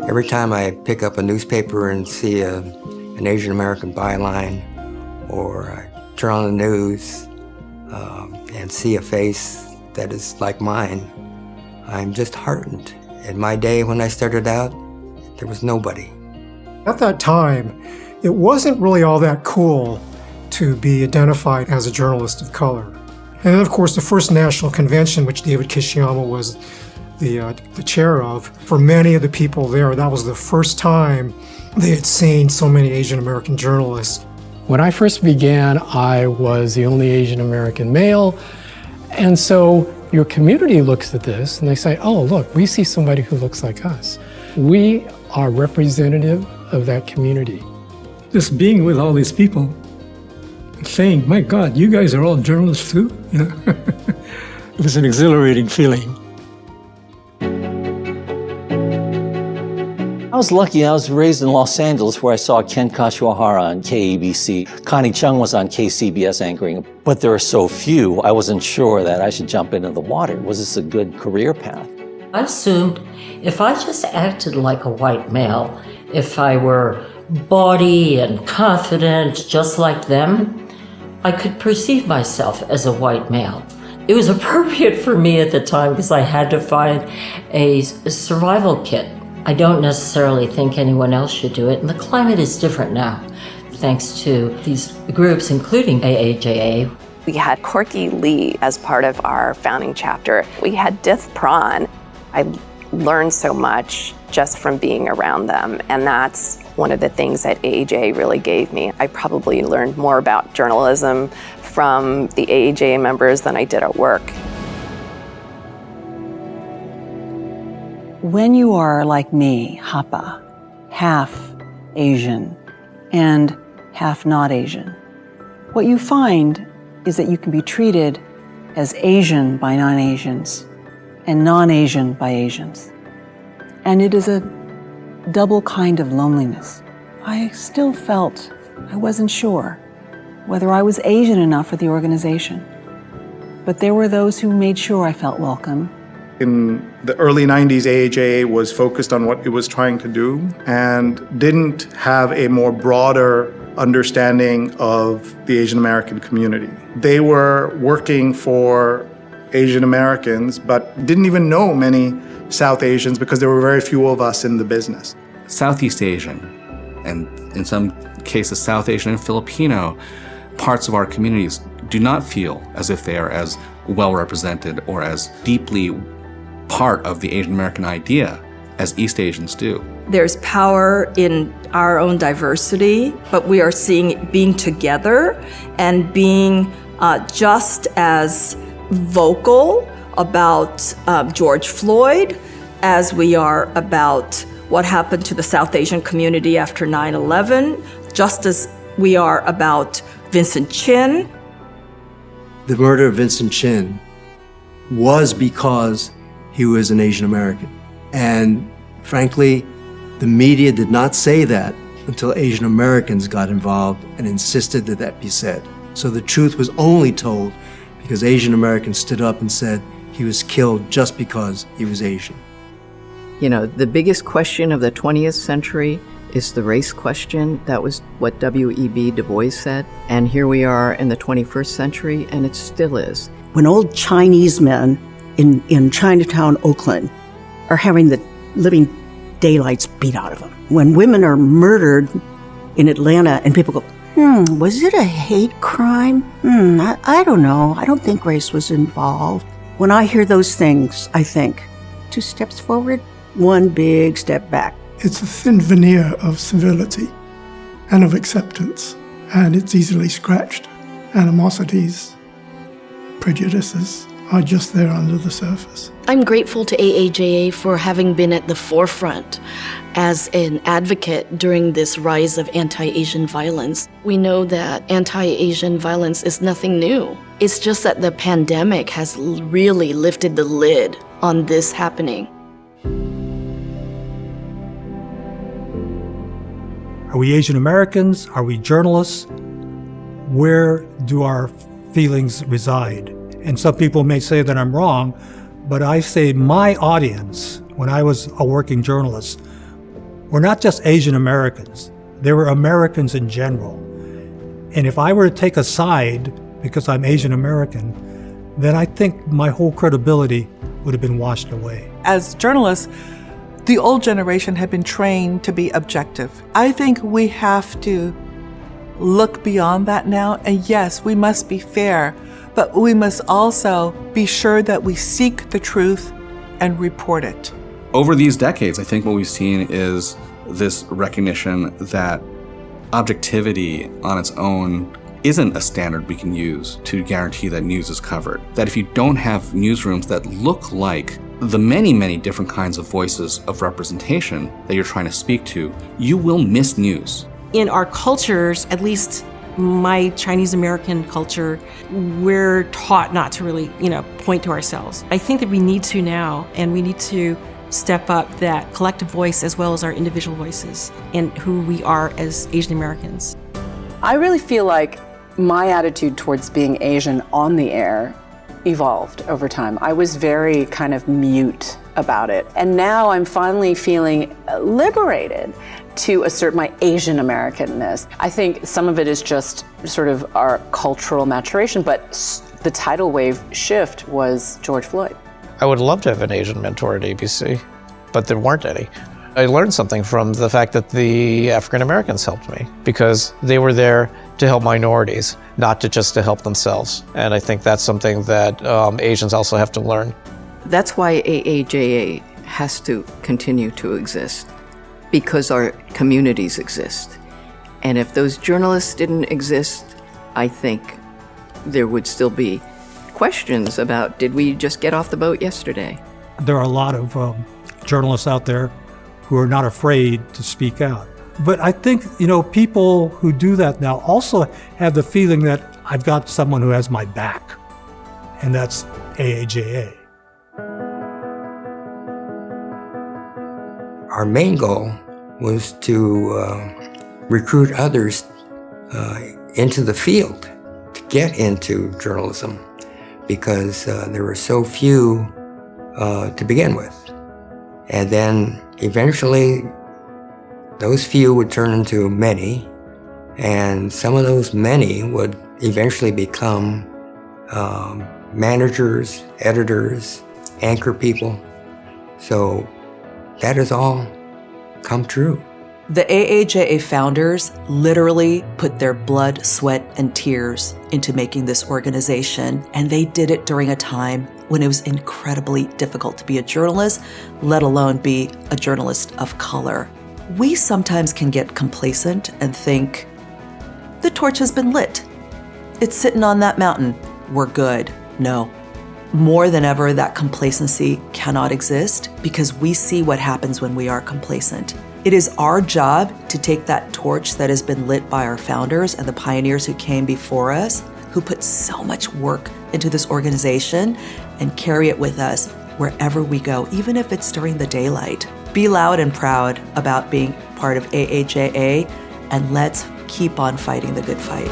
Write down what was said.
Every time I pick up a newspaper and see an Asian American byline, or I turn on the news and see a face that is like mine, I'm just heartened. In my day when I started out, there was nobody. At that time, it wasn't really all that cool to be identified as a journalist of color. And then, of course, the first national convention, which David Kishiyama was the chair of, for many of the people there, that was the first time they had seen so many Asian American journalists. When I first began, I was the only Asian American male, and so your community looks at this and they say, oh, look, we see somebody who looks like us. We are representative of that community. Just being with all these people, saying, my God, you guys are all journalists too? You know? It was an exhilarating feeling. I was lucky. I was raised in Los Angeles, where I saw Ken Kashiwahara on KABC. Connie Chung was on KCBS anchoring, but there are so few, I wasn't sure that I should jump into the water. Was this a good career path? I assumed if I just acted like a white male, if I were bawdy and confident just like them, I could perceive myself as a white male. It was appropriate for me at the time because I had to find a survival kit. I don't necessarily think anyone else should do it, and the climate is different now, thanks to these groups, including AAJA. We had Corky Lee as part of our founding chapter. We had Dith Prawn. I learned so much just from being around them, and that's one of the things that AAJA really gave me. I probably learned more about journalism from the AAJA members than I did at work. When you are like me, Hapa, half Asian and half not Asian, what you find is that you can be treated as Asian by non-Asians and non-Asian by Asians. And it is a double kind of loneliness. I still felt I wasn't sure whether I was Asian enough for the organization. But there were those who made sure I felt welcome. In the early 90s, AAJA was focused on what it was trying to do and didn't have a more broader understanding of the Asian American community. They were working for Asian Americans, but didn't even know many South Asians because there were very few of us in the business. Southeast Asian, and in some cases South Asian and Filipino, parts of our communities do not feel as if they are as well represented or as deeply part of the Asian American idea as East Asians do. There's power in our own diversity, but we are seeing being together and being just as vocal about George Floyd as we are about what happened to the South Asian community after 9/11, just as we are about Vincent Chin. The murder of Vincent Chin was because he was an Asian American. And frankly, the media did not say that until Asian Americans got involved and insisted that that be said. So the truth was only told because Asian Americans stood up and said he was killed just because he was Asian. You know, the biggest question of the 20th century is the race question. That was what W.E.B. Du Bois said. And here we are in the 21st century, and it still is. When old Chinese men in Chinatown, Oakland, are having the living daylights beat out of them. When women are murdered in Atlanta and people go, was it a hate crime? I don't know. I don't think race was involved. When I hear those things, I think, 2 steps forward, 1 big step back. It's a thin veneer of civility and of acceptance, and it's easily scratched. Animosities, prejudices are just there under the surface. I'm grateful to AAJA for having been at the forefront as an advocate during this rise of anti-Asian violence. We know that anti-Asian violence is nothing new. It's just that the pandemic has really lifted the lid on this happening. Are we Asian Americans? Are we journalists? Where do our feelings reside? And some people may say that I'm wrong, but I say my audience, when I was a working journalist, were not just Asian Americans, they were Americans in general. And if I were to take a side because I'm Asian American, then I think my whole credibility would have been washed away. As journalists, the old generation had been trained to be objective. I think we have to look beyond that now, and yes, we must be fair, but we must also be sure that we seek the truth and report it. Over these decades, I think what we've seen is this recognition that objectivity on its own isn't a standard we can use to guarantee that news is covered. That if you don't have newsrooms that look like the many, many different kinds of voices of representation that you're trying to speak to, you will miss news. In our cultures, at least my Chinese American culture, we're taught not to really, point to ourselves. I think that we need to now, and we need to step up that collective voice as well as our individual voices and who we are as Asian Americans. I really feel like my attitude towards being Asian on the air evolved over time. I was very kind of mute about it. And now I'm finally feeling liberated to assert my Asian Americanness. I think some of it is just sort of our cultural maturation, but the tidal wave shift was George Floyd. I would love to have an Asian mentor at ABC, but there weren't any. I learned something from the fact that the African Americans helped me because they were there to help minorities, not just to help themselves. And I think that's something that Asians also have to learn. That's why AAJA has to continue to exist, because our communities exist. And if those journalists didn't exist, I think there would still be questions about, did we just get off the boat yesterday? There are a lot of journalists out there who are not afraid to speak out. But I think, people who do that now also have the feeling that I've got someone who has my back, and that's AAJA. Our main goal was to recruit others into the field to get into journalism, because there were so few to begin with. And then eventually those few would turn into many, and some of those many would eventually become managers, editors, anchor people. So that has all come true. The AAJA founders literally put their blood, sweat, and tears into making this organization, and they did it during a time when it was incredibly difficult to be a journalist, let alone be a journalist of color. We sometimes can get complacent and think, the torch has been lit. It's sitting on that mountain. We're good. No. More than ever, that complacency cannot exist because we see what happens when we are complacent. It is our job to take that torch that has been lit by our founders and the pioneers who came before us, who put so much work into this organization, and carry it with us wherever we go, even if it's during the daylight. Be loud and proud about being part of AAJA, and let's keep on fighting the good fight.